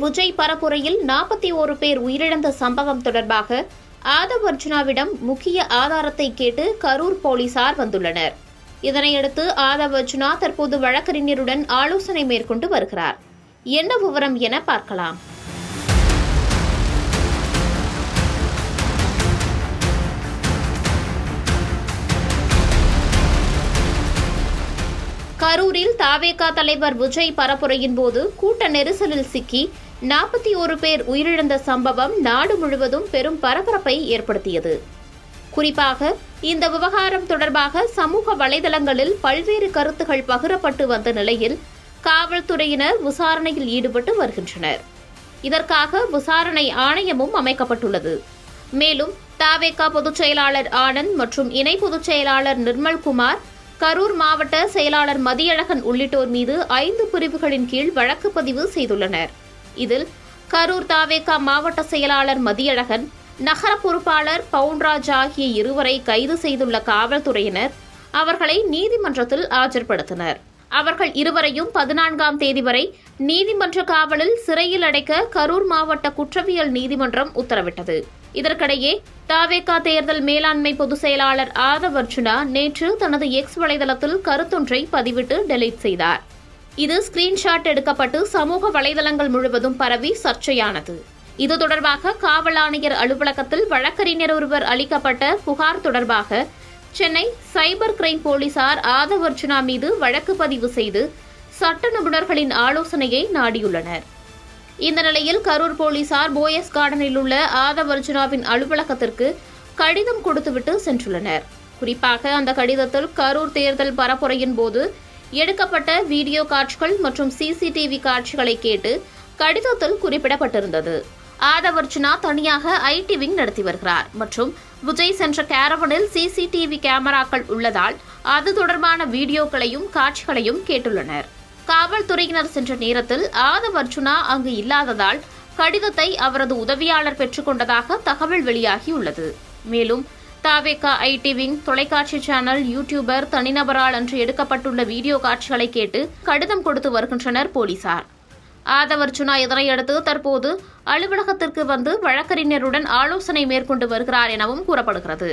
விஜய் பரப்புரையில் 41 பேர் உயிரிழந்த சம்பவம் தொடர்பாக ஆதவ் அர்ஜுனாவிடம் முக்கிய ஆதாரத்தை கேட்டு கரூர் போலீசார் வந்துள்ளனர். இதனையடுத்து ஆதவ் அர்ஜுனா தற்போது வழக்கறிஞருடன் ஆலோசனை மேற்கொண்டு வருகிறார். என்ன விவரம் என பார்க்கலாம். கரூரில் தவேக தலைவர் விஜய் பரப்புரையின் போது கூட்ட நெரிசலில் சிக்கி 41 பேர் உயிரிழந்த சம்பவம் நாடு முழுவதும் பெரும் பரபரப்பை ஏற்படுத்தியது. குறிப்பாக இந்த விவகாரம் தொடர்பாக சமூக வலைதளங்களில் பல்வேறு கருத்துகள் பகிரப்பட்டு வந்த நிலையில் காவல்துறையினர் விசாரணையில் ஈடுபட்டு வருகின்றனர். இதற்காக விசாரணை ஆணையமும் அமைக்கப்பட்டுள்ளது. மேலும் தவேக பொதுச் செயலாளர் ஆனந்த் மற்றும் இணை பொதுச் செயலாளர் நிர்மல்குமார், கரூர் மாவட்ட செயலாளர் மதியழகன் உள்ளிட்டோர் மீது 5 பிரிவுகளின் கீழ் வழக்கு பதிவு செய்துள்ளனர். இதில் கரூர் தவேக மாவட்ட செயலாளர் மதியழகன், நகர பொறுப்பாளர் பவுன்ராஜ் ஆகிய இருவரை கைது செய்துள்ள காவல்துறையினர் அவர்களை நீதிமன்றத்தில் ஆஜர்படுத்தினர். அவர்கள் இருவரையும் 14ஆம் தேதி வரை நீதிமன்ற காவலில் சிறையில் அடைக்க கரூர் மாவட்ட குற்றவியல் நீதிமன்றம் உத்தரவிட்டது. இதற்கிடையே தவேக தேர்தல் மேலாண்மை பொதுச் செயலாளர் ஆதவ் அர்ஜுனா நேற்று தனது எக்ஸ் வலைதளத்தில் கருத்தொன்றை பதிவிட்டு டெலீட் செய்தார். இது ஸ்கிரீன்ஷாட் எடுக்கப்பட்டு சமூக வலைதளங்கள் முழுவதும் பரவி சர்ச்சையானது. இது தொடர்பாக காவல் ஆணையர் அலுவலகத்தில் வழக்கறிஞர் ஒருவர் அளிக்கப்பட்ட புகார் தொடர்பாக சென்னை சைபர் கிரைம் போலீசார் ஆதவ் அர்ஜுனா மீது வழக்கு பதிவு செய்து சட்ட நிபுணர்களின் ஆலோசனையை நாடியுள்ளனர். இந்த நிலையில் கரூர் போலீசார் போயஸ் கார்டனில் உள்ள ஆதவ் அர்ஜுனாவின் அலுவலகத்திற்கு கடிதம் கொடுத்துவிட்டு சென்றுள்ளனர். குறிப்பாக அந்த கடிதத்தில் கரூர் தேர்தல் பரப்புரையின் போது எடுக்கப்பட்ட வீடியோ காட்சிகள் மற்றும் சிசிடிவி காட்சிகளை கேட்டு கடிதத்தில் குறிப்பிடப்பட்டிருந்தது. ஆதவ் அர்ஜுனா தனியாக ஐடி விங் நடத்தி வருகிறார் மற்றும் விஜய் சென்ற கேரவனில் சிசிடிவி கேமராக்கள் உள்ளதால் அது தொடர்பான வீடியோக்களையும் காட்சிகளையும் கேட்டுள்ளனர். காவல்துறையினர் சென்ற நேரத்தில் ஆதவ் அர்ஜுனா அங்கு இல்லாததால் கடிதத்தை அவரது உதவியாளர் பெற்றுக்கொண்டதாக தகவல் வெளியாகியுள்ளது. மேலும் தவேக ஐடி விங், தொலைக்காட்சி சேனல், யூடியூபர், தனிநபரால் அன்று எடுக்கப்பட்டுள்ள வீடியோ காட்சிகளை கேட்டு கடிதம் கொடுத்து வருகின்றனர் போலீசார். ஆதவ் அர்ஜுனா இதனையடுத்து தற்போது அலுவலகத்திற்கு வந்து வழக்கறிஞருடன் ஆலோசனை மேற்கொண்டு வருகிறார் எனவும் கூறப்படுகிறது.